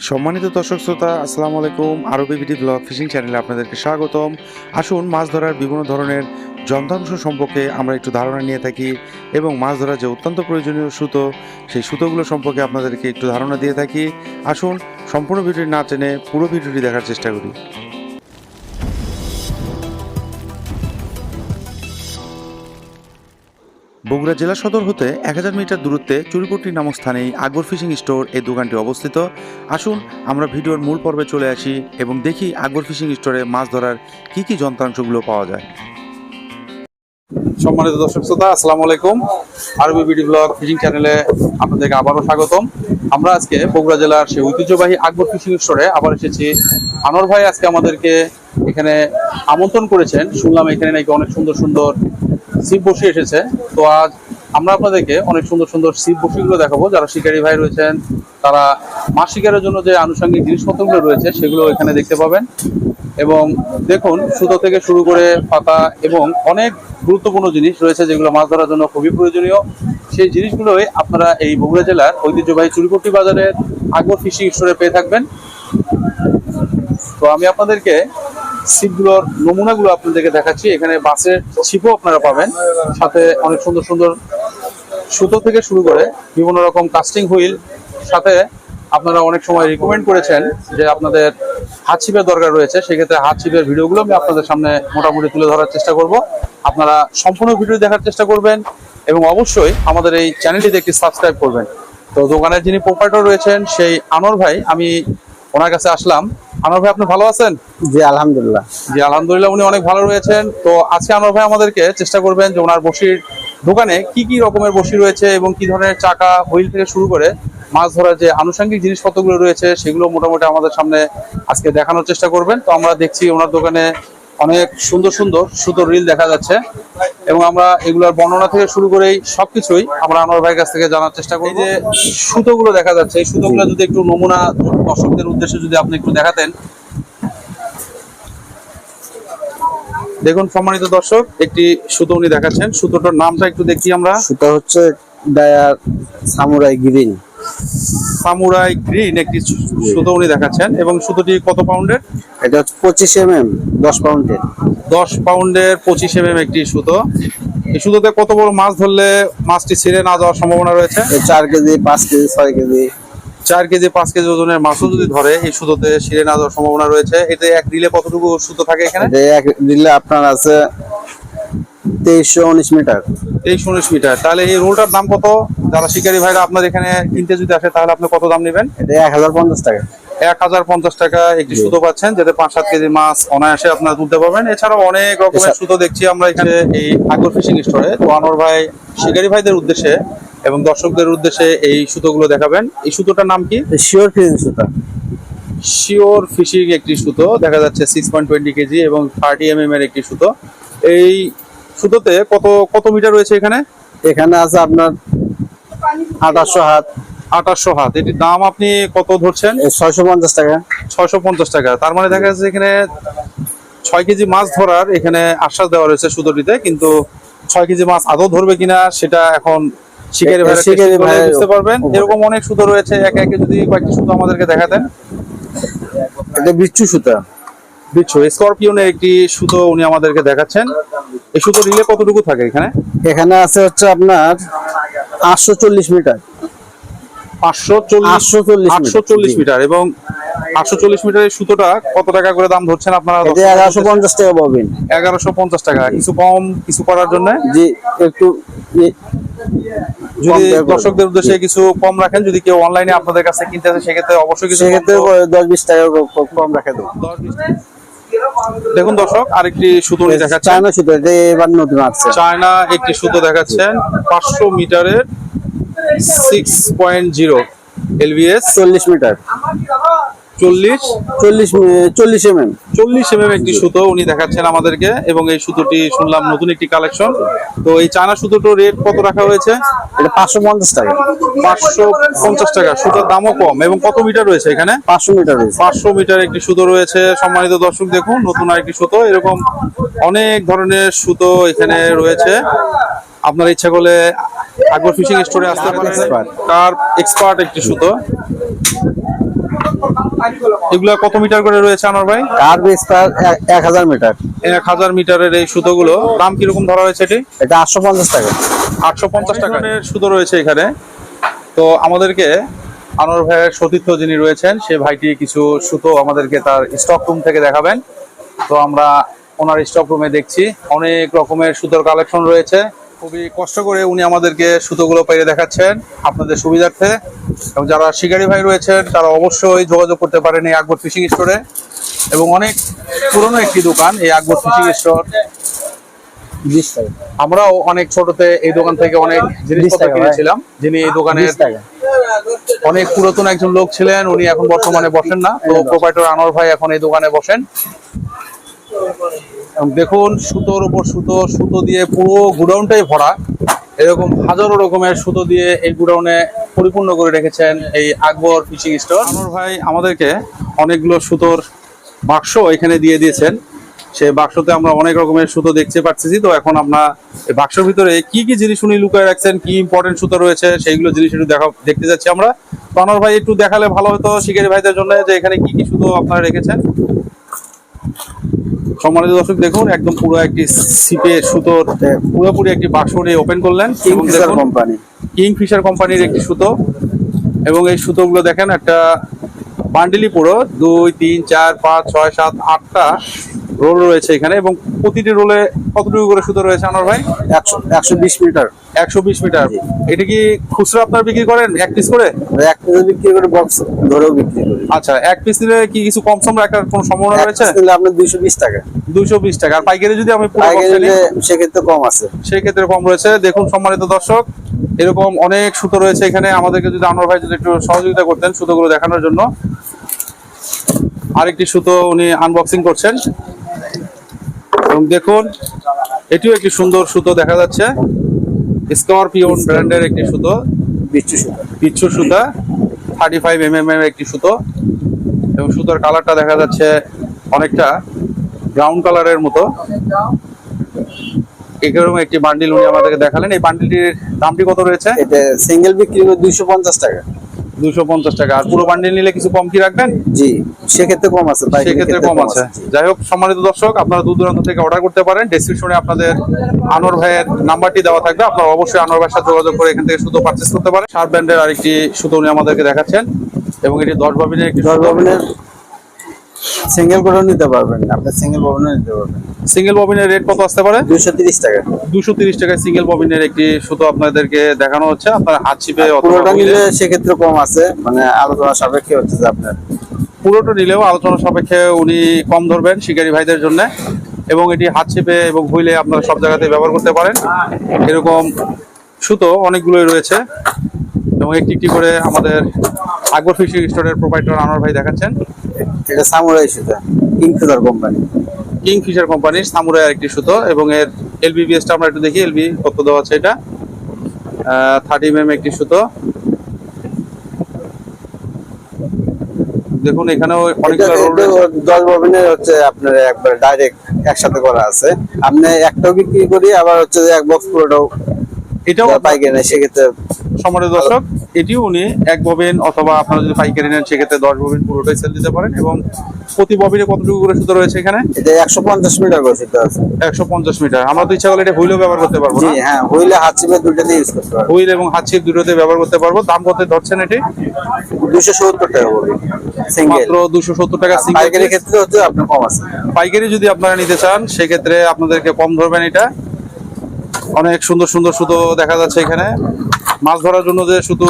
সম্মানিত দর্শক শ্রোতা, আসসালামু আলাইকুম। আরবি বিডি ব্লগ ফিশিং চ্যানেলে আপনাদেরকে স্বাগতম। আসুন, মাছ ধরার বিভিন্ন ধরনের যন্ত্রাংশ সম্পর্কে আমরা একটু ধারণা নিয়ে থাকি এবং মাছ ধরার যে অত্যন্ত প্রয়োজনীয় সুতো, সেই সুতোগুলো সম্পর্কে আপনাদেরকে একটু ধারণা দিয়ে থাকি। আসুন, সম্পূর্ণ ভিডিওটি না টেনে পুরো ভিডিওটি দেখার চেষ্টা করি। বগুড়া জেলা সদর হতে 1000 মিটার দূরত্বে চুরিপট্টি নামক স্থানেই আকবর ফিশিং স্টোর এই দোকানটি অবস্থিত। আসুন, আমরা ভিডিওর মূল পর্বে চলে আসি এবং দেখি আকবর ফিশিং স্টোরে মাছ ধরার কি যন্ত্রাংশগুলো পাওয়া যায়। সম্মানিত দর্শক শ্রোতা, আসসালামু আলাইকুম। আরবি বিডি ব্লগ ফিশিং চ্যানেলে আপনাদেরকে আবারও স্বাগতম। আমরা আজকে বগুড়া জেলার সেই ঐতিহ্যবাহী আকবর ফিশিং স্টোরে আবার এসেছি। আনোয়ার ভাই আজকে আমাদেরকে এখানে আমন্ত্রণ করেছেন। শুনলাম এখানে নাকি অনেক সুন্দর সুন্দর ছিপ বসি এসেছে। তো আজ আমরা আপনাদেরকে অনেক সুন্দর সুন্দর ছিপ বসিগুলো দেখাবো। যারা শিকারী ভাই রয়েছেন, তারা মাছ শিকারের জন্য যে আনুষঙ্গিক জিনিসপত্রগুলো রয়েছে সেগুলো এখানে দেখতে পাবেন। এবং দেখুন, সুতো থেকে শুরু করে পাতা এবং অনেক গুরুত্বপূর্ণ জিনিস রয়েছে যেগুলো মাছ ধরার জন্য খুবই প্রয়োজনীয়। সেই জিনিসগুলোই আপনারা এই বগুড়া জেলার ঐতিহ্যবাহী চুরিপট্টি বাজারের আকবর ফিশিং স্টোরে পেয়ে থাকবেন। তো আমি আপনাদেরকে ছিপগুলোর নমুনাগুলো আপনাদেরকে দেখাচ্ছি। এখানে বাসের ছিপও আপনারা পাবেন, সাথে অনেক সুন্দর সুন্দর সুতো থেকে শুরু করে বিভিন্ন রকম কাস্টিং হুইল, সাথে আপনারা অনেক সময় রিকমেন্ড করেছেন যে আপনাদের হাত ছিপের দরকার রয়েছে। সেক্ষেত্রে হাত ছিপের ভিডিওগুলো আমি আপনাদের সামনে মোটামুটি তুলে ধরার চেষ্টা করব। আপনারা সম্পূর্ণ ভিডিও দেখার চেষ্টা করবেন এবং অবশ্যই আমাদের এই চ্যানেলটিতে একটি সাবস্ক্রাইব করবেন। তো দোকানের যিনি প্রোপাইটর রয়েছেন সেই আনোয়ার ভাই, আমি ওনার কাছে আসলাম। আনোয়ার ভাই, আপনি ভালো আছেন? জি আলহামদুলিল্লাহ। জি আলহামদুলিল্লাহ, উনি অনেক ভালো রয়েছেন। তো আজকে আনোয়ার ভাই আমাদেরকে চেষ্টা করবেন যে ওনার বসির দোকানে কি রকমের বসি রয়েছে এবং কি ধরনের চাকা, হুইল থেকে শুরু করে মাছ ধরার যে আনুষঙ্গিক জিনিসপত্রগুলো রয়েছে সেগুলো মোটামুটি আমাদের সামনে আজকে দেখানোর চেষ্টা করবেন। তো আমরা দেখছি ওনার দোকানে অনেক সুন্দর সুন্দর সুতোর রিল দেখা যাচ্ছে এবং আমরা এগুলোর বর্ণনা থেকে শুরু করেই সবকিছুই আমরা আনোয়ার ভাইয়ের কাছ থেকে জানার চেষ্টা করি। যে সুতোগুলো দেখা যাচ্ছে, এই সুতোগুলো যদি একটু নমুনা দর্শকদের উদ্দেশ্যে যদি আপনি একটু দেখাতেন। দেখুন সম্মানিত দর্শক, একটি সুতো উনি দেখাচ্ছেন। সুতোটার নামটা একটু দেখি আমরা। সুতো হচ্ছে ডায়ার সামুরাই গ্রিন। সামুরাই গ্রিন একটি সুতো উনি দেখাচ্ছেন। এবং সুতোটি কত পাউন্ডের? এটা হচ্ছে 25 mm 10 পাউন্ডের। 10 পাউন্ডের 25 mm একটি সুতো। এই সুতোতে কত বড় মাছ ধরলে মাছটি ছিঁড়ে না যাওয়ার সম্ভাবনা রয়েছে? 4 KG 5 KG 6 KG 4 KG 5 KG ওজনের মাছও যদি ধরে এই সুতোতে ছিঁড়ে না যাওয়ার সম্ভাবনা রয়েছে। এতে এক রিলে কতটুকু সুতো থাকে এখানে? এক দিলে আপনার আছে 2319 মিটার। 2319 মিটার। তাহলে এই রোলটার দাম কত? যারা শিকারী ভাইরা আপনার এখানে কিনতে যদি আসে তাহলে আপনি কত দাম নেবেন? এটা 1050 টাকা। 1050 টাকা একটি সুতো পাচ্ছেন, যেটা 5-7 কেজি মাছ অনায়াসে আপনারা তুলতে পারবেন। এছাড়াও অনেক রকমের সুতো দেখছি আমরা এখানে এই আকবর ফিশিং স্টোরে। তো আনোয়ার ভাই শিকারী ভাইদের উদ্দেশ্যে এবং দর্শকদের উদ্দেশ্যে এই সুতোগুলো দেখাবেন। এই সুতোটার নাম কি? শিওর ফিশিং সুতো। শিওর ফিশিং একটি সুতো দেখা যাচ্ছে 6.20 কেজি এবং 30 mm এর একটি সুতো। এই সুতোতে কত মিটার রয়েছে এখানে? এখানে আছে আপনার 2800 হাত। 2800 হাত। এটির দাম আপনি কত ধরছেন? 650 টাকা। 650 টাকা। তার মানে দেখা যাচ্ছে এখানে 6 কেজি মাছ ধরার এখানে আশ্বাস দেওয়া রয়েছে সুতোটিতে, কিন্তু 6 কেজি মাছ আদৌ ধরবে কিনা সেটা এখন শিকারী ভাইরা বুঝতে পারবেন। এরকম অনেক সুতো রয়েছে, একে একে যদি কয়েকটি সুতো আমাদেরকে দেখাতেন। এটা বিচ্ছু সুতো। বিচ্ছু স্করপিয়নের একটি সুতো উনি আমাদেরকে দেখাচ্ছেন। এই সুতো রিলে কতটুকু থাকে এখানে? এখানে আছে হচ্ছে আপনার 840 মিটার। 840 মিটার। এবং 840 মিটারের সুতোটা কত টাকা করে দাম ধরছেন আপনারা? 1150 টাকা পাবেন। 1150 টাকা। কিছু কম কিছু করার জন্য জি একটু যদি দর্শকদের উদ্দেশ্যে কিছু কম রাখেন, যদি কেউ অনলাইনে আপনাদের কাছে কিনতে আসে সেক্ষেত্রে অবশ্যই কিছু 10-20 টাকা কম রাখা দেবো। দেখুন দর্শক, আরেকটি সুতো দেখাচ্ছেন। চায়না সুতো, এটা এবার নতুন আসছে। চায়না একটি সুতো দেখাচ্ছেন 500 মিটারের 6.0 LBS 40 মিটার 40 mm একটি সুতো উনি দেখাচ্ছেন আমাদেরকে। এবং এই সুতোটি শুনলাম নতুন একটি কালেকশন। তো এই চায়না সুতোটার রেট কত রাখা হয়েছে? এটা 550 টাকা। 550 টাকা। সুতোর দামও কম। এবং কত মিটার রয়েছে এখানে? 500 মিটার রয়েছে। 500 মিটার একটি সুতো রয়েছে। সম্মানিত দর্শক দেখুন, নতুন আরেকটি সুতো। এরকম অনেক ধরনের সুতো এখানে রয়েছে। আপনার ইচ্ছা করলে আকবর ফিশিং স্টোরে আসতে পারেন। কার এক্সপার্ট একটি সুতো। এগুলা কত মিটার করে রয়েছে আনোয়ার ভাই? Curve spare 1000 metre. 1000 মিটারের এই সুতোগুলো দাম কিরকম ধরা হয়েছে এটি? এটা 850 টাকা। 850 টাকার সুতো রয়েছে এখানে। তো আমাদেরকে আনোয়ার ভাইয়ের সতীর্থ যিনি রয়েছেন সে ভাইটি কিছু সুতো আমাদেরকে তার স্টক রুম থেকে দেখাবেন। তো আমরা ওনার স্টক রুমে দেখছি অনেক রকমের সুতোর কালেকশন রয়েছে। খুবই কষ্ট করে উনি আমাদেরকে সুতোগুলো পেরে দেখাচ্ছেন আপনাদের সুবিধার্থে। এবং যারা শিকারী ভাই রয়েছেন তারা অবশ্যই যোগাযোগ করতে পারেন এই আকবর ফিশিং স্টোরে। এবং অনেক পুরনো একটি দোকান এই আকবর ফিশিং স্টোর। 20 টাকা। আমরাও অনেক ছোটতে এই দোকান থেকে অনেক জিনিসপত্র কিনেছিলাম। যিনি এই দোকানের 20 টাকা। অনেক পুরাতন একজন লোক ছিলেন, উনি এখন বর্তমানে বসেন না। তো প্রোপাইটর আনোয়ার ভাই এখন এই দোকানে বসেন। দেখুন সুতোর উপর সুতো, সুতো দিয়ে পুরো গুডাউনটাই ভরা। এরকম হাজারো রকমের সুতো দিয়ে এই গুডাউনে পরিপূর্ণ করে রেখেছেন এই আকবর ফিশিং স্টোর। আনোয়ার ভাই আমাদেরকে অনেকগুলো সুতোর বাক্স এখানে দিয়ে দিয়েছেন। সেই বাক্সতে আমরা অনেক রকমের সুতো দেখতে পাচ্ছি। তো এখন আমরা এই বাক্সের ভিতরে কি কি জিনিস উনি লুকিয়ে রাখছেন, কি ইম্পর্টেন্ট সুতো রয়েছে সেইগুলো জিনিস একটু দেখতে যাচ্ছি আমরা। তো আনোয়ার ভাই একটু দেখালে ভালো হতো শিকারী ভাইদের জন্য যে এখানে কি কি সুতো আপনারা রেখেছেন। সম্মানিত দর্শক দেখুন একদম পুরো একটি সিপের সুতোর পুরোপুরি একটি বাক্স নিয়ে ওপেন করলেন। Kingfisher company. কিংফিশার কোম্পানির একটি সুতো। এবং এই সুতোগুলো দেখেন একটা বান্ডিলি পুরো 2 3 4 5 6 7 8টা রোল রয়েছে এখানে। এবং প্রতিটি রোলে কতটুকু করে সুতো রয়েছে আনোয়ার ভাই? 120 মিটার। 120 মিটার। এটা কি খুচরা আপনারা বিক্রি করেন এক পিস করে? এক পিস বিক্রি করে বক্স ধরেও বিক্রি করি। আচ্ছা, এক পিস নিলে কি কিছু কম সম রাখার কোনো সম্ভাবনা রয়েছে? এক পিস নিলে আপনার 220 টাকা। 220 টাকা। আর পাইকারি যদি আমি পুরো বক্স নিই সেক্ষেত্রে কম আছে। সেক্ষেত্রে কম রয়েছে। দেখুন সম্মানিত দর্শক এরকম অনেক সুতো রয়েছে এখানে। আমাদেরকে যদি আনোয়ার ভাই যদি একটু সহযোগিতা করতেন সুতোগুলো দেখানোর জন্য। আরেকটি সুতো উনি আনবক্সিং করছেন। এবং দেখুন এটিও একটি সুন্দর সুতো দেখা যাচ্ছে। স্করপিয়ন ব্র্যান্ডের একটি সুতো, বিচ্ছু সুতা 35 mm এর একটি সুতো। এবং সুতোর কালারটা দেখা যাচ্ছে অনেকটা ব্রাউন কালারের মতো। এরকম একটি বান্ডিল উনি আমাদেরকে দেখালেন। এই বান্ডিলটির দামটি কত রয়েছে? এটা সিঙ্গেল বিক্রি করে 250 টাকা। 250 টাকা। আর পুরো বান্ডিল নিলে কিছু কম কি রাখবেন? জি, সেক্ষেত্রে কম আছে। সেক্ষেত্রে কম আছে। যাই হোক সম্মানিত দর্শক আপনারা দূর দূরান্ত থেকে অর্ডার করতে পারেন। ডেসক্রিপশনে আপনাদের আনোয়ার ভাইয়ের নাম্বারটি দেওয়া থাকবে। আপনারা অবশ্যই আনোয়ার ভাইয়ের সাথে যোগাযোগ করে এখান থেকে সুতো পারচেজ করতে পারেন। শার্প ব্র্যান্ডের আরেকটি সুতো উনি আমাদেরকে দেখাচ্ছেন। এবং এটি 10 ববিনের একটি 10 ববিনের সিঙ্গেল করেও নিতে পারবেন। আপনি সিঙ্গেল ববিনও নিতে পারবেন। সিঙ্গেল ববিনের রেট কত আসতে পারে? 230 টাকা। 230 টাকায় সিঙ্গেল ববিনের একটি সুতো আপনাদেরকে দেখানো হচ্ছে। আপনার হাত ছিপে পুরোটা নিলে সেক্ষেত্রে কম আছে, মানে আলোচনা সাপেক্ষে হচ্ছে যে আপনার পুরোটা নিলেও আলোচনা সাপেক্ষে উনি কম ধরবেন শিকারী ভাইদের জন্য। এবং এটি হাত ছিপে এবং হুইলে আপনারা সব জায়গাতে ব্যবহার করতে পারেন। এরকম সুতো অনেকগুলোই রয়েছে। এবং একটি একটি করে আমাদের আকবর ফিশিং স্টোরের প্রোপাইটর আনোয়ার ভাই দেখাচ্ছেন। এটা সামুরাই সুতো, কিংফিশার কোম্পানি। কিংফিশার কোম্পানির সামুরাই একটি সুতো। এবং এর এলবিবিএসটা আমরা একটু দেখি। এলবি কত দেওয়া আছে? এটা 30 mm একটি সুতো। দেখুন এখানেও অনেকগুলো রোল রয়েছে। 10 ববিনের হচ্ছে আপনার একবার ডাইরেক্ট একসাথে করা আছে। আপনি একটাও বিক্রি করি, আবার হচ্ছে যে এক বক্স পুরোটাও এটাও পাইকারি, সেক্ষেত্রে সম্মানিত দর্শক এটিও উনি এক ববিন অথবা আপনারা যদি পাইকারি নেন সেক্ষেত্রে 10 ববিন পুরোটাই সেল দিতে পারেন। এবং প্রতি ববিনে কতটুকু করে সুতো রয়েছে এখানে? এটা 150 মিটার করে সুতো আছে। 150 মিটার। আমরা তো ইচ্ছা করলে এটা হুইলও ব্যবহার করতে পারবো। জি হ্যাঁ, হুইলে হাত ছিপে দুটোতে ইউজ করতে পারবো। হুইল এবং হাত ছিপ দুটোতে ব্যবহার করতে পারবো। দাম কত ধরছেন এটি? 270 টাকা বলি সিঙ্গেল। মাত্র 270 টাকা সিঙ্গেল। পাইকারি ক্ষেত্রে হচ্ছে আপনার কম আছে। পাইকারি যদি আপনারা নিতে চান সেক্ষেত্রে আপনাদেরকে কম ধরবেন। এটা অনেক সুন্দর সুন্দর সুতো দেখা যাচ্ছে এখানে। মাছ ধরার জন্য যে শুধু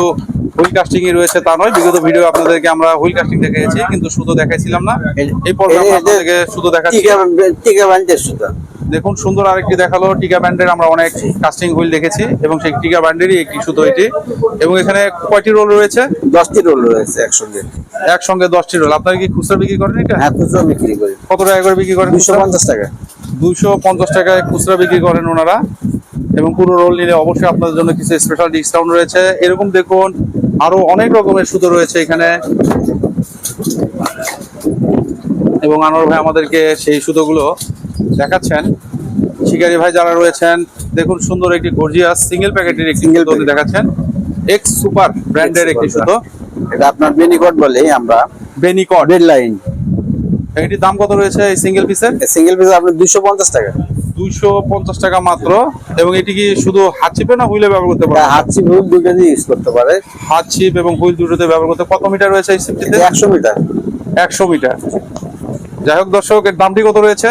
হুইল কাস্টিং রয়েছে তা নয়, বিগত ভিডিও আপনাদেরকে আমরা হুইল কাস্টিং দেখিয়েছি কিন্তু সুতো দেখাইছিলাম না। এই পর্বে আমরা আপনাদেরকে সুতো দেখাচ্ছি। টিকা ব্যান্ডের সুতো দেখুন সুন্দর আরেকটি দেখালো। টিকা ব্যান্ডের আমরা অনেক কাস্টিং হুইল দেখেছি এবং সেই টিকা ব্যান্ডেরই একটি সুতো এটি। এবং এখানে কয়টি রোল রয়েছে? 10টি রোল রয়েছে একসঙ্গে। 10টি রোল। আপনারা কি খুচরা বিক্রি করেন এটা? হ্যাঁ, খুচরা বিক্রি করি। কত টাকা করে বিক্রি করেন? 250 টাকা। 250 টাকায় খুচরা বিক্রি করেন ওনারা। এবং পুরো রোল নিলে অবশ্যই আপনাদের জন্য কিছু স্পেশাল ডিসকাউন্ট রয়েছে। এরকম দেখুন আরো অনেক রকমের সুতো রয়েছে এখানে। এবং আনোয়ার ভাই আমাদেরকে সেই সুতোগুলো দেখাচ্ছেন। শিকারী ভাই যারা রয়েছেন দেখুন সুন্দর একটি গর্জিয়াস সিঙ্গেল প্যাকেটের একটি সুতো দেখাচ্ছেন। এক্স সুপার ব্র্যান্ডের একটি সুতো। এটা আপনার বেনিকট বলে আমরা, বেনিকট। Bed line. এটির দাম কত রয়েছে এই সিঙ্গেল পিসের? সিঙ্গেল পিস আপনার 250 টাকা। 250 টাকা মাত্র। এবং এটি কি শুধু হাত চিপে না হুইলে ব্যবহার করতে পারবে? হাত চিপ হুইল দুটো দিয়ে ইউজ করতে পারে। হাত চিপ এবং হুইল দুটোতে ব্যবহার করতে। কত মিটার রয়েছে এই সিপটিতে? 100 মিটার। 100 মিটার। যাই হোক দর্শক, এর দামটি কত রয়েছে?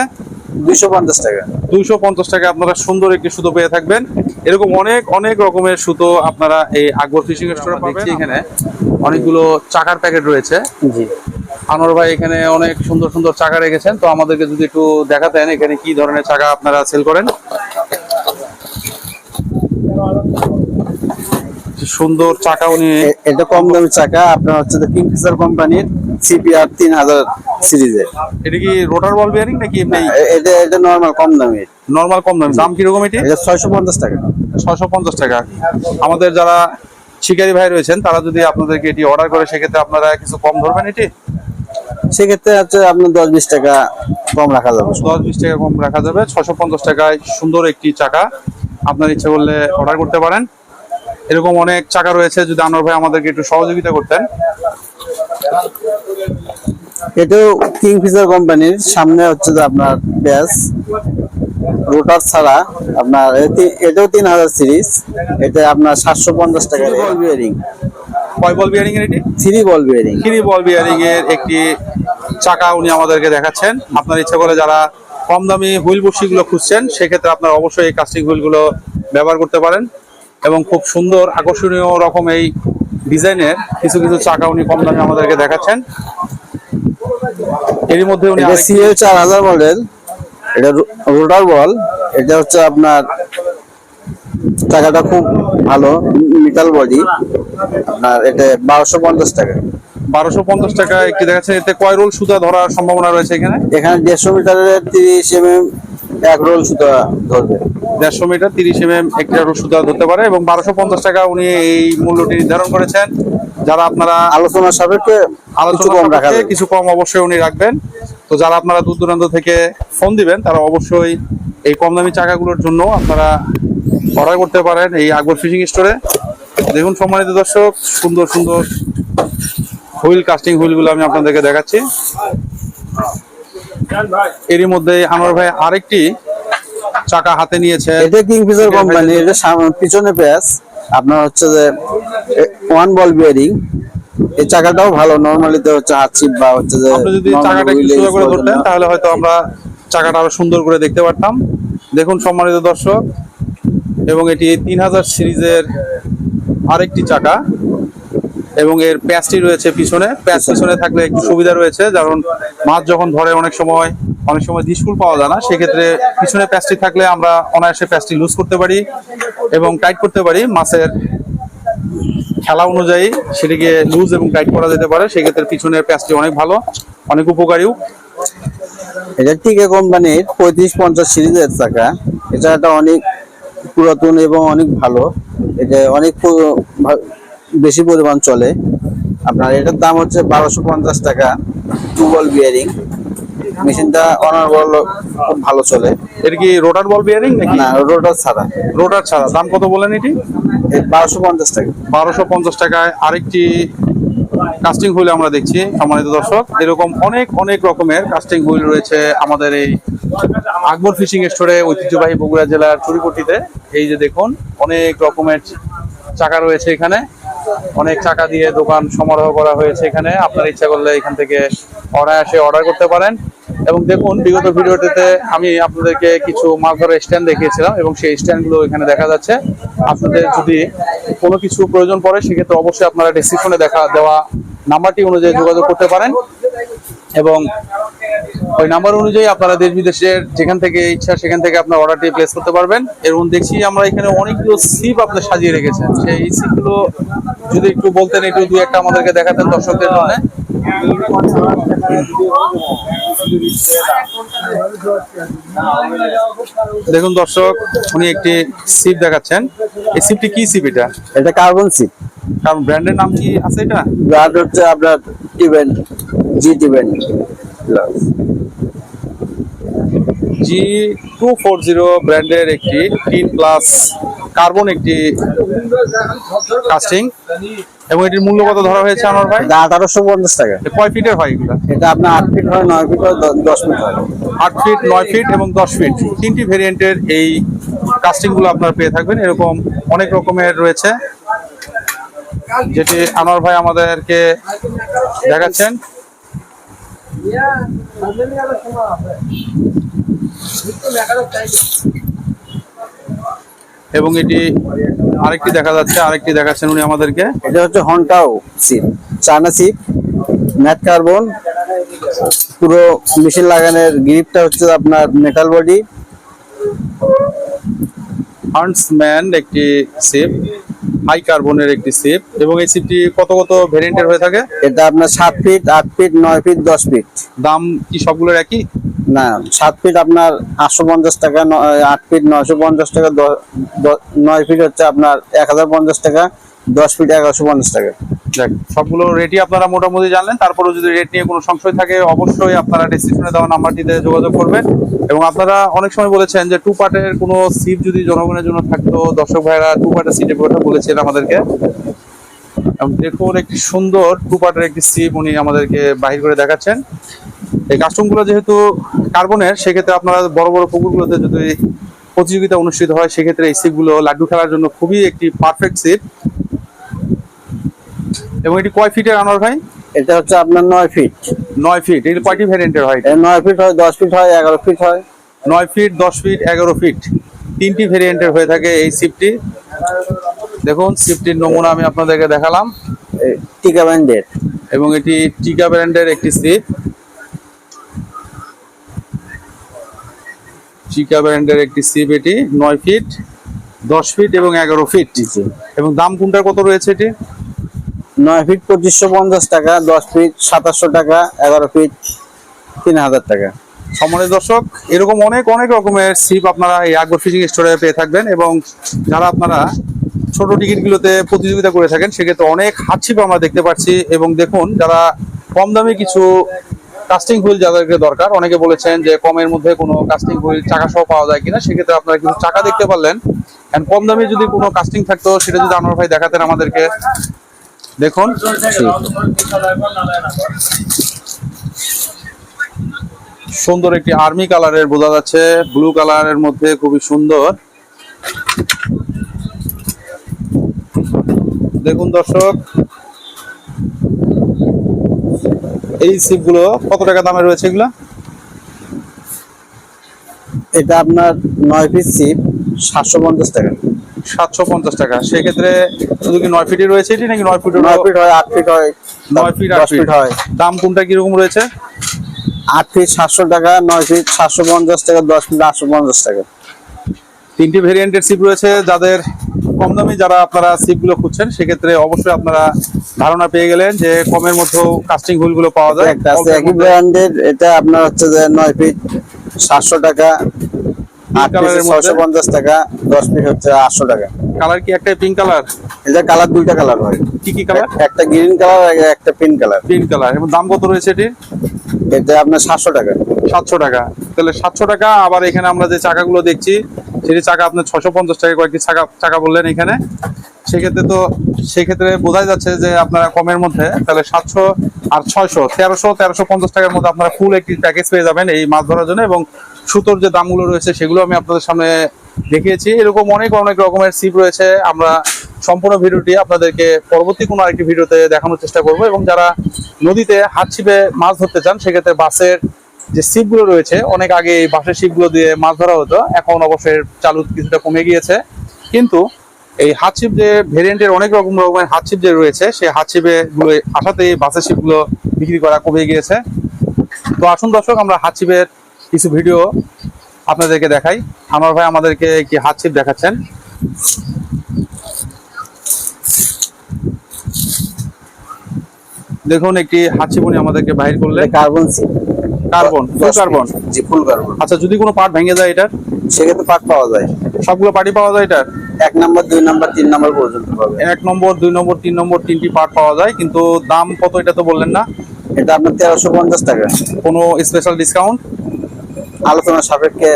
250 টাকা। 250 টাকা আপনারা সুন্দর একটি সুতো পেয়ে থাকবেন। এরকম অনেক অনেক রকমের সুতো আপনারা এই আকবর ফিশিং স্টোরে পাবেন। এখানে অনেকগুলো চাকার প্যাকেট রয়েছে। জি, আনোয়ার ভাই এখানে অনেক সুন্দর সুন্দর চাকা রেখেছেন, তো আমাদেরকে যদি একটু দেখাতেন এখানে কি ধরনের চাকা আপনারা সেল করেন। সুন্দর চাকা উনি। এটা কম দামি চাকা, আপনার হচ্ছে কিংফিশার কোম্পানির সিপিআর 3000 সিরিজের। এটা কি রোটার বল বিয়ারিং নাকি এমনি? এটা নরমাল কম দামি। নরমাল কম দাম। দাম কিরকম এটি? এটা 650 টাকা। 650 টাকা। আমাদের যারা শিকারী ভাই রয়েছেন তারা যদি আপনাদেরকে এটি অর্ডার করে সেক্ষেত্রে আপনারা কিছু কম ধরবেন এটি? সেক্ষেত্রে হচ্ছে আপনার 10-20 টাকা কম রাখা যাবে। 10-20 টাকা কম রাখা যাবে। 650 টাকায় সুন্দর একটি চাকা আপনার ইচ্ছে করলে অর্ডার করতে পারেন। এরকম অনেক চাকা রয়েছে, যদি আনোয়ার ভাই আমাদেরকে একটু সহযোগিতা করতেন। এটাও কিংফিশার কোম্পানির, সামনে হচ্ছে যে আপনার ব্যাস রোটার ছাড়া আপনার এটাও 3000 সিরিজ। এটা আপনার 750 টাকা। বল বিয়ারিং। কয় বল বিয়ারিং এর এটি? 3 বল বিয়ারিং। 3 বল বিয়ারিং এর একটি চাকা উনি আমাদেরকে দেখাচ্ছেন। আপনার ইচ্ছা করে যারা কম দামি হুইল বসিগুলো খুঁজছেন সেক্ষেত্রে আপনারা অবশ্যই এই কাস্টিং হুইলগুলো ব্যবহার করতে পারেন। এবং খুব সুন্দর আকর্ষণীয় রকম এই ডিজাইনের কিছু কিছু চাকা উনি কম দামে আমাদেরকে দেখাচ্ছেন। এরই মধ্যে উনি এটা সিএল 4000 মডেল। এটা রোটার বল। এটা হচ্ছে আপনার চাকাটা খুব ভালো, মেটাল বডি। আপনার এটা 1250 টাকা। 1250 টাকা একটি দেখাচ্ছেন। এতে কয় রোল সুতা ধরার সম্ভাবনা রয়েছে এখানে? এখানে 150 মিটারের 30 mm এক রোল সুতা ধরবে। 150 মিটার 30 mm একটি রোল সুতা ধরতে পারে। এবং 1250 টাকা উনি এই মূল্যটি নির্ধারণ করেছেন। যারা আপনারা আলোচনার সাপেক্ষে কিছু কম অবশ্যই উনি রাখবেন। তো যারা আপনারা দূর দূরান্ত থেকে ফোন দিবেন তারা অবশ্যই এই কম দামি চাকাগুলোর জন্য আপনারা অর্ডার করতে পারেন এই আকবর ফিশিং স্টোরে। দেখুন সম্মানিত দর্শক, সুন্দর সুন্দর হুইল, কাস্টিং হুইলগুলো আমি আপনাদেরকে দেখাচ্ছি। এরই মধ্যে আনোয়ার ভাই আরেকটি চাকা হাতে নিয়েছে। এটা কিংফিশার কোম্পানি। এটা পিছনে প্যাচ আপনার হচ্ছে যে 1 বল বিয়ারিং। এই চাকাটাও ভালো। নরমালিতে হচ্ছে হাত চিপ বা হচ্ছে যে আপনি যদি চাকাটা একটু সোজা করে ধরতেন তাহলে হয়তো আমরা চাকাটা আরো সুন্দর করে দেখতে পারতাম। দেখুন সম্মানিত দর্শক, এবং এটি 3000 সিরিজের আরেকটি চাকা। এবং এর প্যাচটি রয়েছে পিছনে। প্যাচ পিছনে থাকলে একটু সুবিধা রয়েছে, কারণ মাছ যখন ধরে অনেক সময় ডিসফুল পাওয়া যায় না, সেক্ষেত্রে পিছনে প্যাচটি থাকলে আমরা অনায়াসে প্যাচটি লুজ করতে পারি এবং টাইট করতে পারি। মাছের খেলা অনুযায়ী সেটিকে লুজ এবং টাইট করা যেতে পারে। সেক্ষেত্রে পিছনের প্যাচটি অনেক ভালো, অনেক উপকারীও। এটা টিকে কোম্পানির 3550 সিরিজের চাকা। এটা অনেক পুরাতন এবং অনেক ভালো। এটা অনেক বেশি পরিমাণ চলে। আপনার এটার দাম হচ্ছে 1250 টাকা। 2 বল বিয়ারিং। মেশিনটা অনার্বল খুব ভালো চলে। এর কি রোটার বল বিয়ারিং নাকি? না, রোটার ছাড়া। রোটার ছাড়া। দাম কত বলেন এটি? 1250 টাকা। 1250 টাকায় আরেকটি কাস্টিং হুইল আমরা দেখছি সম্মানিত দর্শক। এরকম অনেক অনেক রকমের কাস্টিং হুইল রয়েছে আমাদের এই আকবর ফিশিং স্টোরে, ঐতিহ্যবাহী বগুড়া জেলার চুরিকটিতে। এই যে দেখুন অনেক রকমের চাকা রয়েছে এখানে। অনেক চাকা দিয়ে দোকান সমারোহ করা হয়েছে এখানে। আপনার ইচ্ছা করলে এখান থেকে অনায়াসে অর্ডার করতে পারেন। এবং দেখুন বিগত ভিডিওটিতে আমি আপনাদেরকে কিছু মাছ ধরার স্ট্যান্ড দেখিয়েছিলাম এবং সেই স্ট্যান্ডগুলো এখানে দেখা যাচ্ছে। আপনাদের যদি কোনো কিছু প্রয়োজন পড়ে সেক্ষেত্রে অবশ্যই আপনারা ডেসক্রিপশনে দেওয়া নাম্বারটি অনুযায়ী যোগাযোগ করতে পারেন এবং ওই নাম্বার অনুযায়ী আপনারা দেশ বিদেশের যেখান থেকে ইচ্ছা সেখান থেকে আপনার অর্ডারটি প্লেস করতে পারবেন। এবং দেখছি আমরা এখানে অনেকগুলো সিপ আপনি সাজিয়ে রেখেছেন। সেই সিপগুলো যদি একটু বলতেন, একটু 2-1টা আমাদেরকে দেখাতেন দর্শকদের জন্য। দেখুন দর্শক, উনি একটি সিপ দেখাচ্ছেন। এই সিপটি কি সিপ? এটা কার্বন সিপ। কারণ ব্র্যান্ডের নাম কি আছে? এটা ব্র্যান্ড হচ্ছে আপনার টিবেন, জি টিবেন G240 ব্র্যান্ডের একটি 3+ কার্বন একটি কাস্টিং। এবং এটির মূল্য কত ধরা হয়েছে আনোয়ার ভাই? এটা 1850 টাকা। কয় ফিটের হয় এগুলা? এটা আপনার 8 ফিট হয়, 9 ফিট হয়, 10 ফিট হয়। 8 ফিট, 9 ফিট এবং 10 ফিট, তিনটি ভেরিয়েন্টের এই কাস্টিং গুলো আপনারা পেয়ে থাকবেন। এরকম অনেক রকমের রয়েছে, যেটি আনোয়ার ভাই আমাদেরকে দেখাচ্ছেন। এবং এটি আরেকটি দেখা যাচ্ছে, আরেকটি দেখাচ্ছেন উনি আমাদেরকে। এটা হচ্ছে হন্টাও সিপ, চায়না সিপ, ম্যাট কার্বন, পুরো মেশিন লাগানোর। গ্রিপটা হচ্ছে আপনার মেটাল বডি। হান্টসম্যান একটি সিপ, হাই কার্বনের একটি সিপ। এবং এই সিপটি কত কত ভেরিয়েন্টের হয়ে থাকে? এটা আপনার 7 ফিট, 8 ফিট, 9 ফিট, 10 ফিট। দাম কি সবগুলোর একই? না, 7 ফিট আপনার 850 টাকা, 8 ফিট 950 টাকা, 9 ফিট হচ্ছে আপনার 1050 টাকা, 10 ফিট 1150 টাকা। দেখ, সবগুলো রেটই আপনারা মোটামুটি জানলেন। তারপরেও যদি রেট নিয়ে কোনো সংশয় থাকে অবশ্যই আপনারা ডেসক্রিপশনে দেওয়া নাম্বারটিতে যোগাযোগ করবেন। এবং আপনারা অনেক সময় বলেছেন যে 2 পার্টের কোনো সিপ যদি জনগণের জন্য থাকতো, দর্শক ভাইরা 2 পার্টের সিটের কথা বলেছেন আমাদেরকে। এবং দেখুন একটি সুন্দর 2 পার্টের একটি সিপ উনি আমাদেরকে বাহির করে দেখাচ্ছেন। এই কাস্টমগুলো যেহেতু কার্বনের, সেক্ষেত্রে আপনারা বড় বড় পুকুরগুলোতে যদি প্রতিযোগিতা অনুষ্ঠিত হয়, সেক্ষেত্রে এই সিপগুলো লাড্ডু খেলার জন্য খুবই একটি পারফেক্ট সিপ। এবং এটি কয় ফিটের আনোয়ার ভাই? এটা হচ্ছে আপনার 9 ফিট। 9 ফিট। এর কয়টি ভ্যারিয়েন্টের হয়? 9 ফিট হয়, 10 ফিট হয়, 11 ফিট হয়। 9 ফিট, 10 ফিট, 11 ফিট, তিনটি ভেরিয়েন্টের হয়ে থাকে এই সিপটি। দেখুন সিপটির নমুনা আমি আপনাদেরকে দেখালাম। টিকা ব্র্যান্ডের। এবং এটি টিকা ব্র্যান্ডের একটি সিপ। টিকা ব্র্যান্ডের একটি সিপ এটি 9 ফিট, 10 ফিট এবং 11 ফিট। এবং দাম কোনটার কত রয়েছে এটি? 9 ফিট 2550 টাকা, 10 ফিট 2700 টাকা, 11 ফিট 3000 টাকা। সম্মানিত দর্শক, এরকম অনেক অনেক রকমের সিপ আপনারা এই আকবর ফিশিং স্টোরে পেয়ে থাকবেন। এবং যারা আপনারা ছোট টিকিটগুলোতে প্রতিযোগিতা করে থাকেন, সেক্ষেত্রে অনেক হাত ছিপ আমরা দেখতে পাচ্ছি। এবং দেখুন, যারা কম দামে কিছু কাস্টিং হুইল যাদেরকে দরকার, অনেকে বলেছেন যে কমের মধ্যে কোনো কাস্টিং হুইল চাকা সহ পাওয়া যায় কিনা, সেক্ষেত্রে আপনারা কিছু চাকা দেখতে পারলেন। এন্ড কম দামে যদি কোনো কাস্টিং থাকতো, সেটা যদি আনোয়ার ভাই দেখাতেন আমাদেরকে। দেখুন সুন্দর একটি আর্মি কালারের, বোঝা যাচ্ছে ব্লু কালারের মধ্যে, খুবই সুন্দর। দেখুন দর্শক, এই সিপ গুলো কত টাকা দামে রয়েছে এগুলা? এটা আপনার 9 ফিট সিপ 750 টাকা। 750 টাকা। সেক্ষেত্রে শুধু কি 9 ফিটই রয়েছে এটি, নাকি 9 ফিট? 9 ফিট হয়, 8 ফিট হয়, 9 ফিট, 8 ফিট হয়। দাম কোনটা কিরকম রয়েছে? 8 ফিট 700 টাকা, 9 ফিট 750 টাকা, 10 ফিট 850 টাকা। তিনটি ভেরিয়েন্টের সিপ রয়েছে। যাদের কম দামি যারা আপনারা সিপ গুলো খুঁজছেন, সেক্ষেত্রে অবশ্যই আপনারা ধারণা পেয়ে গেলেন যে কমের মধ্যেও কাস্টিং হুইল গুলো পাওয়া যায়। একটা আছে একই ব্র্যান্ডের, এটা আপনার হচ্ছে যে 9 ফিট 700 টাকা, 8 ফিট 650 টাকা, 10 ফিট হচ্ছে 800 টাকা। কালার কি একটাই পিঙ্ক কালার? এটা কালার, দুইটা কালার হয়। কি কি কালার? একটা গ্রিন কালার, একটা পিঙ্ক কালার। Pink colour. এবং দাম কত রয়েছে এটি? এটা আপনার 700 টাকা। 700 টাকা। তাহলে 700 টাকা। আবার এখানে আমরা যে চাকাগুলো দেখছি, সেটি চাকা আপনার 650 টাকা, কয়েকটি চাকা বললেন এখানে। সেক্ষেত্রে বোঝাই যাচ্ছে যে আপনারা কমের মধ্যে তাহলে 700 আর 600, 1350 টাকার মধ্যে আপনারা ফুল একটি প্যাকেজ পেয়ে যাবেন এই মাছ ধরার জন্য। এবং সুতোর যে দামগুলো রয়েছে সেগুলো আমি আপনাদের সামনে দেখিয়েছি। এরকম অনেক অনেক রকমের সিপ রয়েছে। আমরা সম্পূর্ণ ভিডিওটি আপনাদেরকে পরবর্তী কোনো আরেকটি ভিডিওতে দেখানোর চেষ্টা করব। এবং যারা নদীতে হাত ছিপে মাছ ধরতে চান, সেক্ষেত্রে বাসের যে সিপগুলো রয়েছে, অনেক আগে এই বাঁশের সিপগুলো দিয়ে মাছ ধরা হতো, এখন অবশ্যই চালু কিছুটা কমে গিয়েছে। কিন্তু এই হাত ছিপ যে ভেরিয়েন্টের অনেক রকমের হাত ছিপ যে রয়েছে, সেই হাত ছিপে গুলো আসাতে এই বাঁশের সিপগুলো বিক্রি করা কমে গিয়েছে। তো আসুন দর্শক, আমরা হাত ছিপের কিছু ভিডিও আপনাদেরকে দেখাই। আমার ভাই আমাদেরকে একটি হাত ছিপ দেখাচ্ছেন। দেখুন একটি হাত ছিপ উনি আমাদেরকে বাহির করলে। কার্বন সিপ, কার্বন, ফুল কার্বন। জি, ফুল কার্বন। আচ্ছা, যদি কোনো পার্ট ভেঙে যায় এটার? সেক্ষেত্রে পার্ট পাওয়া যায়, সবগুলো পার্টই পাওয়া যায় এটার? 1 নম্বর, 2 নম্বর, 3 নম্বর পর্যন্ত পাবে। 1 নম্বর, 2 নম্বর, 3 নম্বর, 3টি পার্ট পাওয়া যায়। কিন্তু দাম কত এটা তো বললেন না? এটা আপনার 1350 টাকা। কোনো স্পেশাল ডিসকাউন্ট? আলোচনা সাপেক্ষে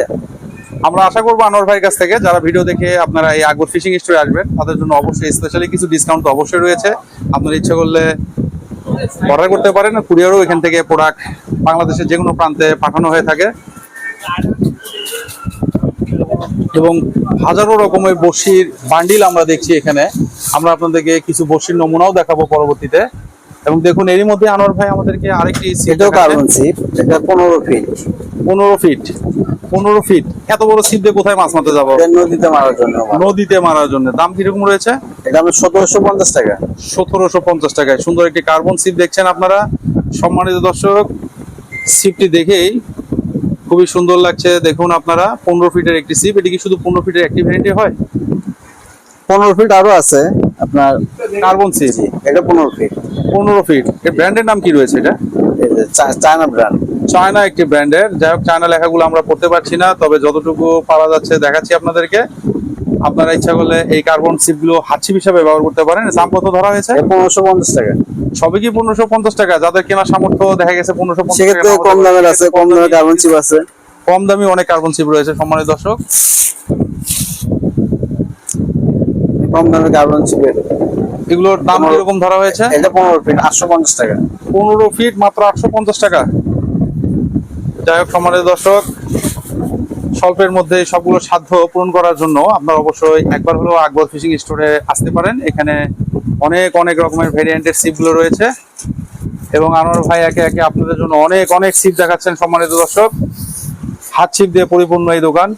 আমরা আশা করবো আনোয়ার ভাইয়ের কাছ থেকে যারা ভিডিও দেখে আপনারা এই আকবর ফিশিং স্টোরে আসবেন, তাদের জন্য অবশ্যই স্পেশালি কিছু ডিসকাউন্ট তো অবশ্যই রয়েছে। আপনার ইচ্ছা করলে অর্ডার করতে পারেন, কুরিয়ারও এখান থেকে প্রোডাক্ট বাংলাদেশের যে কোনো প্রান্তে পাঠানো হয়ে থাকে। এবং হাজারো রকমের বড়শির বান্ডিল আমরা দেখছি এখানে। আমরা আপনাদেরকে কিছু বড়শির নমুনাও দেখাবো পরবর্তীতে। এবং দেখুন এরই মধ্যে আনোয়ার ভাই আমাদেরকে আরেকটি ছিপ এটাও দেখাচ্ছেন। কার্বন ছিপ, এটা 15 ফিট। 15 ফিট, 15 ফিট এত বড় ছিপ দিয়ে কোথায় মাছ মারতে যাবো? এটা নদীতে মারার জন্য। নদীতে মারার জন্য। দাম কিরকম রয়েছে? এটা আমরা 1750 টাকা। 1750 টাকায় সুন্দর একটি কার্বন ছিপ দেখছেন আপনারা। সম্মানিত দর্শক, ছিপটি দেখেই খুবই সুন্দর লাগছে। দেখুন আপনারা 15 ফিটের একটি ছিপ। এটি কি শুধু 15 ফিটের একটি ভ্যারাইটি হয়? 15 ফিট আরো আছে আপনার কার্বন ছিপ। এটা 15 ফিট। 15 ফিট। এর ব্র্যান্ডের নাম কি রয়েছে এটা? এই যে চায়না ব্র্যান্ড। চায়না একটি ব্র্যান্ডের। যাই হোক, চায়না লেখাগুলো আমরা পড়তে পারছি না, তবে যতটুকু পারা যাচ্ছে দেখাচ্ছি আপনাদেরকে। আপনারা ইচ্ছা করলে এই কার্বন ছিপ গুলো হাত ছিপ হিসাবে ব্যবহার করতে পারেন। দাম কত ধরা হয়েছে? 1550 টাকা। সবই কি 1550 টাকা? যাদের কেনার সামর্থ্য দেখা গেছে 1550 সেক্ষেত্রে টাকা কম দামের আছে, কম দামের কার্বন ছিপ আছে। কম দামি অনেক কার্বন ছিপ রয়েছে সম্মানিত দর্শক। কম দামের কার্বন ছিপের এগুলোর দাম কিরকম ধরা হয়েছে? এটা 15 ফিট 850 টাকা। 15 ফিট মাত্র 850 টাকা। যাই হোক সম্মানিত দর্শক, স্বল্পের মধ্যে সবগুলো সাধ্য পূরণ করার জন্য আপনারা অবশ্যই একবার হলেও আকবর ফিশিং স্টোরে আসতে পারেন। এখানে অনেক অনেক রকমের ভেরিয়েন্টের ছিপগুলো রয়েছে এবং আনোয়ার ভাই একে একে আপনাদের জন্য অনেক অনেক ছিপ দেখাচ্ছেন সম্মানিত দর্শক। হাত ছিপ দিয়ে পরিপূর্ণ এই দোকান।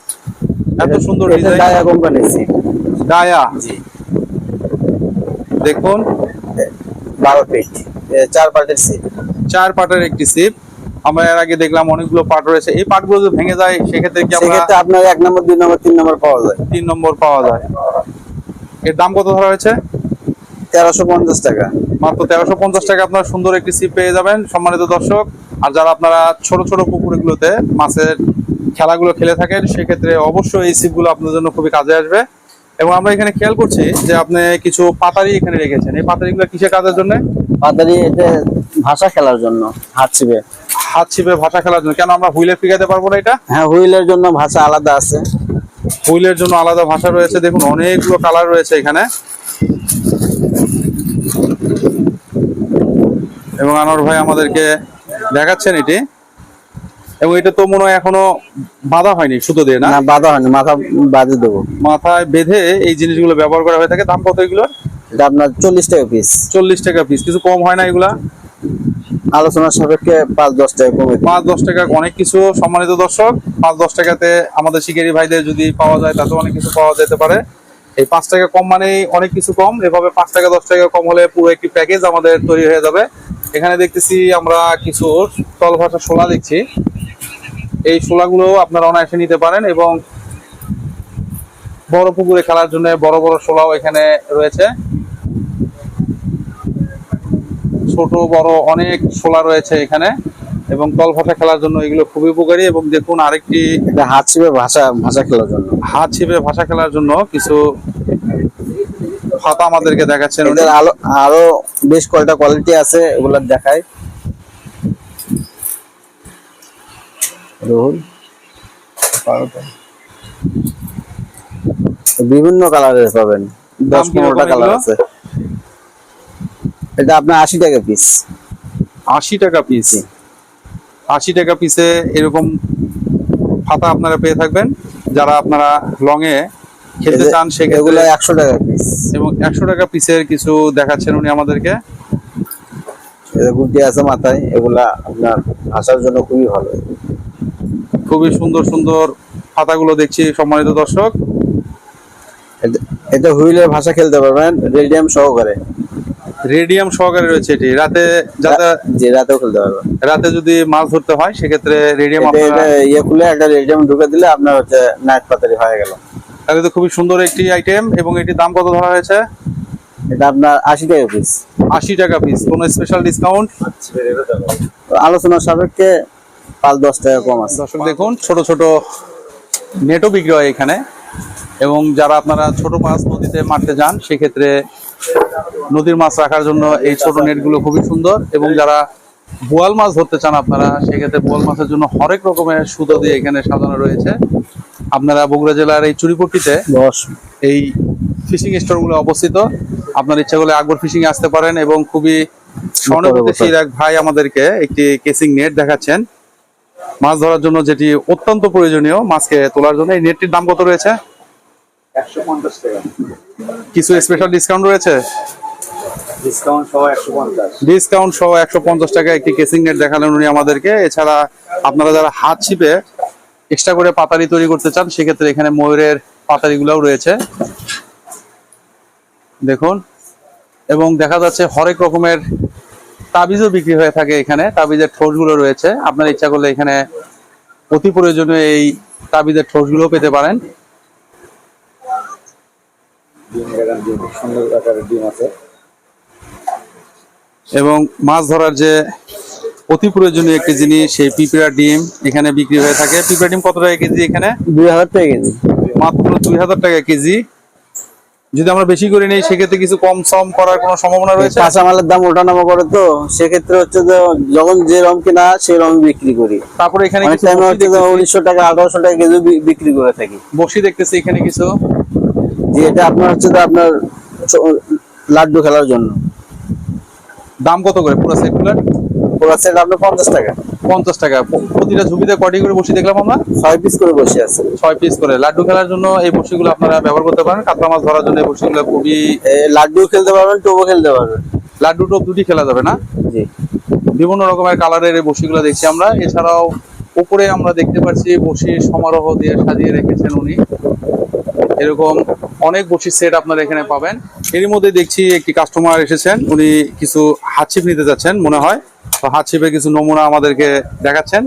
এত সুন্দর এটা ডিজাইন। ডায়া কোম্পানির ছিপ। ডায়া। দেখুন 12 ফিট 4 পার্টের ছিপ। 4 পাটের একটি ছিপ। আমরা এর আগে দেখলাম অনেকগুলো পাট রয়েছে। এই পাটগুলো যদি ভেঙে যায় সেক্ষেত্রে কি আমরা সেক্ষেত্রে আপনার 1 নম্বর 2 নম্বর 3 নম্বর পাওয়া যায়। 3 নম্বর পাওয়া যায়। এর দাম কত ধরা হয়েছে? 1350 টাকা। মাত্র 1350 টাকা আপনারা সুন্দর একটি ছিপ পেয়ে যাবেন সম্মানিত দর্শক। আর যারা আপনারা ছোট ছোট পুকুরগুলোতে মাছের খেলাগুলো খেলে থাকেন সেক্ষেত্রে অবশ্যই এই ছিপগুলো আপনাদের জন্য খুবই কাজে আসবে। এবং আমরা এখানে খেয়াল করছি যে আপনি কিছু পাতারি এখানে রেখেছেন। এই পাতারিগুলো কিসের কাজের জন্য? পাতারি এটা ভাষা খেলার জন্য, হাত ছিপে। হাত ছিপে ভাষা খেলার জন্য। কেন আমরা হুইলে ফিগাতে পারবো না এটা? হ্যাঁ, হুইলের জন্য ভাষা আলাদা আছে। হুইলের জন্য আলাদা ভাষা রয়েছে। দেখুন অনেকগুলো কালার রয়েছে এখানে। এবং আনোয়ার ভাই আমাদেরকে দেখাচ্ছেন এটি। এবং এটা তো মনে হয় এখনো বাঁধা হয়নি সুতো দিয়ে, না? না, বাঁধা হয়নি, মাথা বাঁধে দেবো। মাথায় বেঁধে এই জিনিসগুলো ব্যবহার করা হয়ে থাকে। দাম কত এগুলোর? এটা আপনার 40 টাকা পিস। 40 টাকা পিস। কিছু কম হয় না এগুলা? আলোচনার সাপেক্ষে 5-10 টাকা কমে দিই। 5-10 টাকা অনেক কিছু সম্মানিত দর্শক। 5-10 টাকাতে আমাদের শিকারী ভাইদের যদি পাওয়া যায় তাতে অনেক কিছু পাওয়া যেতে পারে। এই 5 টাকা কম মানেই অনেক কিছু কম। এভাবে 5 টাকা 10 টাকা কম হলে পুরো একটি প্যাকেজ আমাদের তৈরি হয়ে যাবে। এখানে দেখতেছি আমরা কিছু তল ভাষা শোলা দেখছি। এই শোলাগুলো আপনারা অনায়াসে নিতে পারেন এবং বড় পুকুরে খেলার জন্য বড় বড় শোলাও এখানে রয়েছে। ছোট বড় অনেক শোলা রয়েছে এখানে এবং তল ভাষা খেলার জন্য এগুলো খুবই উপকারী। এবং দেখুন আরেকটি এটা হাত ছিপে ভাষা খেলার জন্য। হাত ছিপে ভাষা খেলার জন্য কিছু পাতা আমাদেরকে দেখাচ্ছেন। এদের আরো বেশ কয়টা কোয়ালিটি আছে, এগুলো দেখাই। বিভিন্ন কালারের পাবেন, 10-15টা কালার আছে। এটা আপনার 80 টাকা পিস। 80 টাকা পিস। 80 টাকা পিসে এরকম পাতা আপনারা পেয়ে থাকবেন। যারা আপনারা লং এ খেলতে চান এগুলো সেক্ষেত্রে 100 টাকা পিস। এবং 100 টাকা পিসের কিছু দেখাচ্ছেন উনি আমাদেরকে। গুটি আছে মাথায়, এগুলা আপনার ভাষার জন্য খুবই ভালো। খুবই সুন্দর সুন্দর পাতাগুলো দেখছি সম্মানিত দর্শক। এটা হুইলের ভাষা খেলতে পারবেন রেডিয়াম সহকারে। রেডিয়াম সহকারে রয়েছে এটি। রাতে যাতে যে রাতেও খেলতে পারবেন। রাতে যদি মাছ ধরতে হয় সেক্ষেত্রে রেডিয়াম এটা আপনারা ইয়ে খুলে একটা রেডিয়াম ঢুকে দিলে আপনার হচ্ছে নাইট পাতারি হয়ে গেল। তাহলে তো খুবই সুন্দর একটি আইটেম। এবং এটির দাম কত ধরা হয়েছে? এটা আপনার 80 টাকা পিস। 80 টাকা পিস। কোনো স্পেশাল ডিসকাউন্ট? আলোচনার সাপেক্ষে 5-10 টাকা কম আছে। দর্শক দেখুন ছোট ছোট নেটও বিক্রি হয় এখানে। এবং যারা আপনারা ছোট মাছ নদীতে মারতে যান সেক্ষেত্রে নদীর মাছ রাখার জন্য এই ছোট নেটগুলো খুবই সুন্দর। এবং যারা বোয়াল মাছ ধরতে চান আপনারা সেক্ষেত্রে বোয়াল মাছের জন্য হরেক রকমের সুতো দিয়ে এখানে সাজানো রয়েছে। আপনারা বগুড়া জেলার এই চুরিপট্টিতে 10 এই ফিশিং স্টোরগুলো অবস্থিত। আপনার ইচ্ছা করলে আকবর ফিশিং এ আসতে পারেন। এবং খুবই সহানুভূতিশীল এক ভাই আমাদেরকে একটি কেসিং নেট দেখাচ্ছেন মাছ ধরার জন্য, যেটি অত্যন্ত প্রয়োজনীয় মাছকে তোলার জন্য। এই নেটটির দাম কত রয়েছে? 150 টাকা। কিছু স্পেশাল ডিসকাউন্ট রয়েছে? ডিসকাউন্ট সহ 150। ডিসকাউন্ট সহ 150 টাকা একটি কেসিং নেট দেখালেন উনি আমাদেরকে। এছাড়া আপনারা যারা হাত ছিপে এক্সট্রা করে পাতারি তৈরি করতে চান, সেক্ষেত্রে এখানে ময়ূরের পাতারিগুলোও রয়েছে দেখুন। এবং দেখা যাচ্ছে হরেক রকমের তাবিজও বিক্রি হয়ে থাকে এখানে। তাবিজের ঠোঁটগুলো রয়েছে, আপনার ইচ্ছা করলে এখানে অতি প্রয়োজনীয় এই তাবিজের ঠোঁটগুলো পেতে পারেন। ডিম সুন্দর আকারের ডিম আছে। এবং মাছ ধরার যে অতি প্রয়োজনীয় একটি জিনিস, সেই পিঁপড়ার ডিম এখানে বিক্রি হয়ে থাকে। পিঁপড়া ডিম কত টাকা কেজি এখানে? 2000 টাকা কেজি। মাত্র 2000 টাকা কেজি। যদি আমরা বেশি করে নিই সেক্ষেত্রে কিছু কম সম করার কোনো সম্ভাবনা রয়েছে? কাঁচামালের দাম ওঠানামা করে, তো সেক্ষেত্রে হচ্ছে যে যখন যে রকম কিনা সেই রকম বিক্রি করি। তারপরে এখানে অনেক কিছু টাইমে বড়শি হচ্ছে যে দেখতেছি। 1900 টাকা 1800 টাকা কেজি বিক্রি করে থাকি। বড়শি দেখতেছি এখানে কিছু। যে এটা আপনার হচ্ছে যে আপনার লাড্ডু খেলার জন্য। দাম কত করে পুরো সেটগুলোর? পুরো সেট আপনার 50 টাকা। 50 টাকা। প্রতিটা ঝুঁকিতে কয়টি করে বড়শি দেখলাম আমরা? 6 পিস করে বসে আছে। 6 পিস করে। লাড্ডু খেলার জন্য এই বড়শিগুলো আপনারা ব্যবহার করতে পারেন। কাতলা মাছ ধরার জন্য এই বড়শিগুলো খুবই। লাড্ডু খেলতে পারবেন, টোপো খেলতে পারবেন। লাড্ডু টোপ দুটি খেলা যাবে না? জি। বিভিন্ন রকমের কালারের এই বড়শিগুলো দেখছি আমরা। এছাড়াও উপরে আমরা দেখতে পাচ্ছি বড়শির সমারোহ দিয়ে সাজিয়ে রেখেছেন উনি। এরকম অনেক বড়শির সেট আপনারা এখানে পাবেন। এরই মধ্যে দেখছি একটি কাস্টমার এসেছেন, উনি কিছু হাত ছিপ নিতে যাচ্ছেন মনে হয়। তো হাত ছিপের কিছু নমুনা আমাদেরকে দেখাচ্ছেন।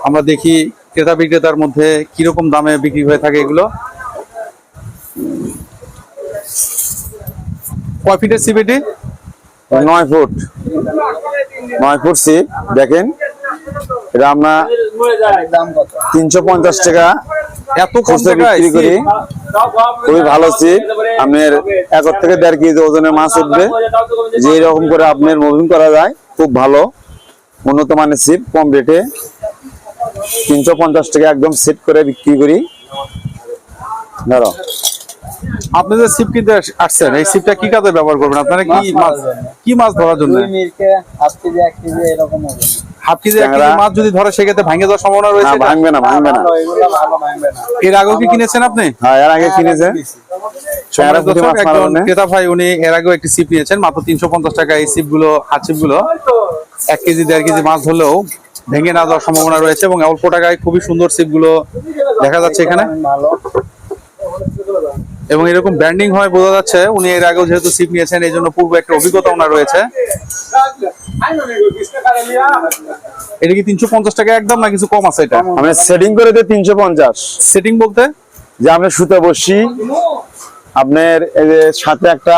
আমরা দেখি ক্রেতা বিক্রেতার মধ্যে কিরকম দামে বিক্রি হয়ে থাকে এগুলো। কয় ফিটের ছিপ এটি? 9 ফুট 9 ফুট ছিপ দেখেন, এটা আমরা দাম কত? 350 টাকা এত কম খুচরা টাকায় বিক্রি করি। ছিপ? খুবই ভালো ছিপ, আপনার 1 থেকে 1.5 কেজি ওজনের মাছ উঠবে। যে রকম করে আপনার মুভিং করা যায়, খুব ভালো উন্নত মানের ছিপ, কম রেটে 350 টাকা একদম সেট করে বিক্রি করি। ধরো আপনি যে ছিপ কিনতে আসছেন, এই ছিপটা কি কাজে ব্যবহার করবেন আপনারা? কি মাছ ধরার জন্য? 2 মিনিটে 1 কেজি 1 কেজি এরকম হবে। হাফ কেজি 1 কেজি মাছ যদি ধরে সেক্ষেত্রে ভাঙে যাওয়ার সম্ভাবনা না, রয়েছে? ভাঙবে না, ভাঙবে না। এগুলো ভালো ভাঙবে না। এর আগেও কি কিনেছেন আপনি? হ্যাঁ, এর আগে কিনেছে সম্মানিত দর্শক, মাছ একজন মারনে। ক্রেতা ভাই উনি এর আগেও একটি ছিপ নিয়েছেন মাত্র 350 টাকা। এই ছিপগুলো, হাত ছিপগুলো 1 কেজি 1.5 কেজি মাছ ধরলেও ভেঙে না যাওয়ার সম্ভাবনা রয়েছে। এবং অল্প টাকায় খুবই সুন্দর ছিপগুলো দেখা যাচ্ছে এখানে। ভালো। এবং এরকম ব্র্যান্ডিং হয় বোঝা যাচ্ছে উনি এর আগেও যেহেতু ছিপ নিয়েছেন, এই জন্য পূর্বে একটা অভিজ্ঞতা ওনার রয়েছে। এটা কি 350 টাকা একদম, না কিছু কম আছে এটা? আমরা সেটিং করে দিই 350। সেটিং বলতে? যে আপনার সুতা বসি, আপনার এই যে সাথে একটা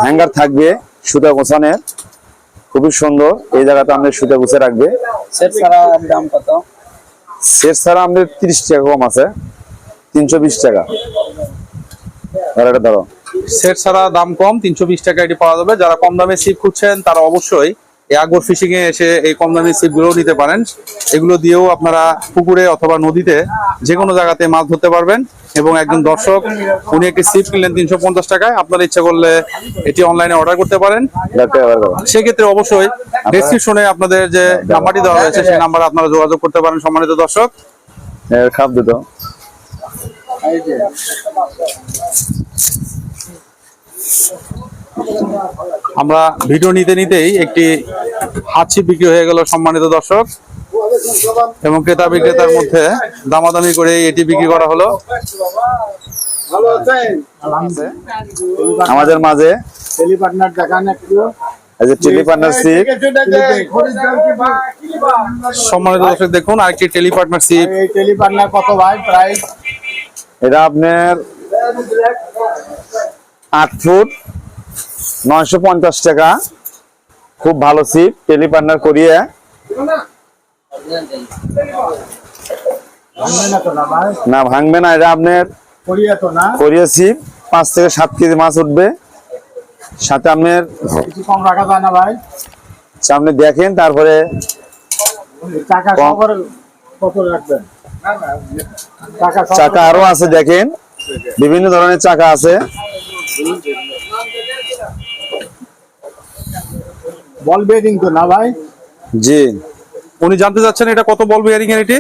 হ্যাঙ্গার থাকবে সুতা গোছানোর, খুবই সুন্দর। এই জায়গাটা আপনার সুতা গুছে রাখবে। সেট ছাড়া দাম কত? সেট ছাড়া আমাদের 30 টাকা কম আছে, 320 টাকা। আর এটা ধরো সেট ছাড়া দাম কম, 320 টাকা এটি পাওয়া যাবে। যারা কম দামে ছিপ খুঁজছেন তারা অবশ্যই এই আকবর ফিশিং এ এসে এই কম দামি ছিপ গুলো নিতে পারেন। এগুলো দিয়েও আপনারা পুকুরে অথবা নদীতে যে কোনো জায়গাতে মাছ ধরতে পারবেন। এবং একজন দর্শক উনি একটি ছিপ কিনলেন 350 টাকায়, আপনারা ইচ্ছা করলে এটি অনলাইনে অর্ডার করতে পারেন। সেক্ষেত্রে অবশ্যই ডেসক্রিপশনে আপনাদের যে নাম্বারটি দেওয়া হয়েছে সেই নাম্বারে আপনারা যোগাযোগ করতে পারেন। সম্মানিত দর্শক, খাপ দিত এই যে আমরা ভিডিও নিতে নিতেই একটি হাত ছিপ বিক্রি হয়ে গেল সম্মানিত দর্শক। এবং ক্রেতা বিক্রেতার মধ্যে দামাদামি করে এটি বিক্রি করা হলো। ভালো আছেন? আমাদের মাঝে টেলি পার্টনার দেখান একটু। এই যে টেলি পার্টনার ছিপ, সম্মানিত দর্শক দেখুন আরেকটি টেলি পার্টনারশিপ। এই টেলি পার্টনার কত ভাই প্রাইস? এটা আপনার 8 ফুট 950 টাকা। খুব ভালো ছিপ, টেলি পার্টনার করিয়ে। ভাঙবে না তো না ভাই? না, ভাঙবে না। এটা আপনার করিয়া তো না? করিয়ে ছিপ, 5 থেকে 7 কেজি মাছ উঠবে। সাথে আপনার কিছু কম রাখা যায় না ভাই? সামনে দেখেন, তারপরে টাকা কম। সহকারে কত রাখবেন? টাকা চাকা আরো আছে, দেখেন বিভিন্ন ধরনের চাকা আছে। বল বেডিং তো না ভাই? জি, উনি জানতে চাচ্ছেন এটা কত বল বিয়ারিং এর এটি?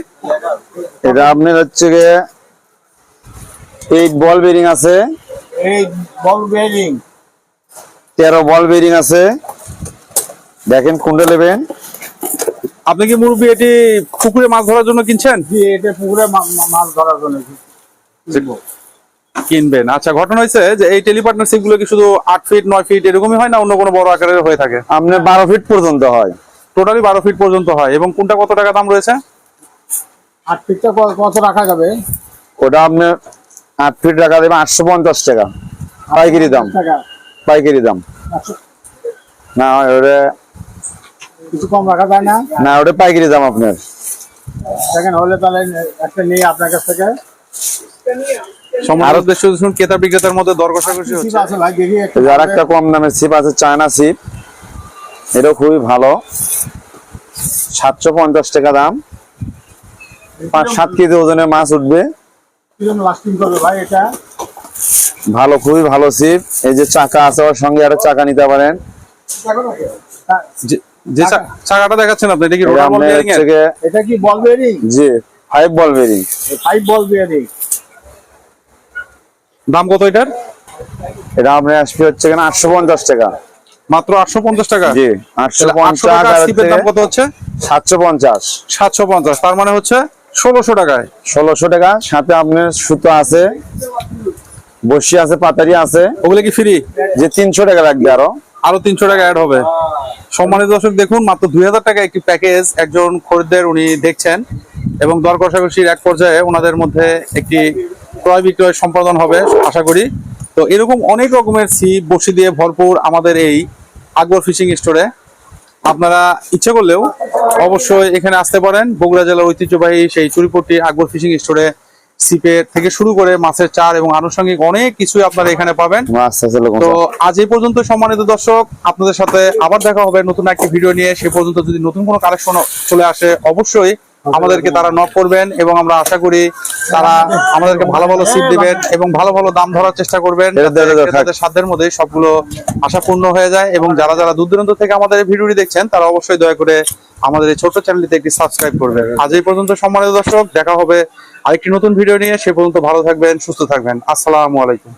এটা আপনার হচ্ছে গিয়ে 8 বল বেরিং আছে, এই বল বেডিং 13 বল বেরিং আছে। দেখেন কোনটা নেবেন। আপনি কি মুরব্বী এটি পুকুরে মাছ ধরার জন্য কিনছেন? জি, এটা পুকুরে মাছ ধরার জন্য কিনবো। কিনবেন। আচ্ছা, ঘটনা হয়েছে যে এই টেলিপার্টনারশিপ গুলো কি শুধু 8 ফিট 9 ফিট এরকমই হয় না অন্য কোনো বড় আকারের হয়ে থাকে? আপনার 12 ফিট পর্যন্ত হয়। টোটালি 12 ফিট পর্যন্ত হয়। এবং কোনটা কত টাকা দাম রয়েছে? 8 ফিটটা কত রাখা যাবে? ওটা আপনার 8 ফিট রাখা দেবে 850 টাকা পাইকারি দাম। টাকা পাইকারি দাম না, ওটা কিছু কম রাখা যায় না? না, ওটা পাইকারি দাম আপনার। দেখেন হলে তাহলে একটা নিয়ে আপনার কাছ থেকে। সম্মানিত উদ্দেশ্য শুনুন, ক্রেতা বিক্রেতার মধ্যে দর কষাকষি হচ্ছে। ঠিক আছে ভাই, দেখি একটু আর একটা কম দামের ছিপ আছে, চায়না ছিপ, এটাও খুবই ভালো, 750 টাকা দাম। 5-7 কেজি ওজনের মাছ উঠবে। কিরকম লাস্টিং করবে ভাই এটা? ভালো, খুবই ভালো ছিপ। এই যে চাকা আছে, ওর সঙ্গে আরো চাকা নিতে পারেন। যে চাকাটা দেখাচ্ছেন আপনি, এটা কি এটা রোটার বল আপনার বিয়ারিং এর? হচ্ছে গিয়ে এটা কি বল বেয়ারিং? জি 5 বল বেরিং। 5 বল বেয়ারিং। দাম কত এটার? এটা আপনার আসবে হচ্ছে কিনা 850 টাকা। মাত্র 850 টাকা? জি, তাহলে 800 850 টাকা আর ছিপের দাম কত হচ্ছে? 750। 750, তার মানে হচ্ছে 1600 টাকায়। 1600 টাকা। সাথে আপনার সুতো আছে, বসি আছে, পাতারি আছে। ওগুলো কি ফ্রি? যে 300 টাকা লাগবে আরো 300 টাকা অ্যাড হবে। সম্মানিত দর্শক দেখুন, মাত্র 2000 টাকা একটি প্যাকেজ একজন খরিদ্দার উনি দেখছেন এবং দর কষাকষির এক পর্যায়ে ওনাদের মধ্যে একটি ক্রয় বিক্রয় সম্পাদন হবে আশা করি। তো এরকম অনেক রকমের ছিপ বসি দিয়ে ভরপুর আমাদের এই আকবর ফিশিং স্টোরে। আপনারা ইচ্ছে করলেও অবশ্যই এখানে আসতে পারেন। বগুড়া জেলার ঐতিহ্যবাহী সেই চুরিপট্টি আকবর ফিশিং স্টোরে ছিপের থেকে শুরু করে মাছের চার এবং আনুষঙ্গিক অনেক কিছুই আপনারা এখানে পাবেন। মাছ আছে লোক। তো আজ এই পর্যন্ত সম্মানিত দর্শক, আপনাদের সাথে আবার দেখা হবে নতুন একটি ভিডিও নিয়ে। সে পর্যন্ত যদি নতুন কোনো কালেকশন চলে আসে অবশ্যই আমাদেরকে তারা নক করবেন এবং আমরা আশা করি তারা আমাদেরকে ভালো ভালো সিট দিবেন এবং ভালো ভালো দাম ধরার চেষ্টা করবেন, তাদের সাধ্যের মধ্যে সবগুলো আশা পূর্ণ হয়ে যায়। এবং যারা যারা দূর দূরান্ত থেকে আমাদের এই ভিডিওটি দেখছেন তারা অবশ্যই দয়া করে আমাদের এই ছোট্ট চ্যানেলটিতে একটি সাবস্ক্রাইব করবেন। আজ এই পর্যন্ত সম্মানিত দর্শক, দেখা হবে আরেকটি নতুন ভিডিও নিয়ে। সে পর্যন্ত ভালো থাকবেন, সুস্থ থাকবেন। আসসালামু আলাইকুম।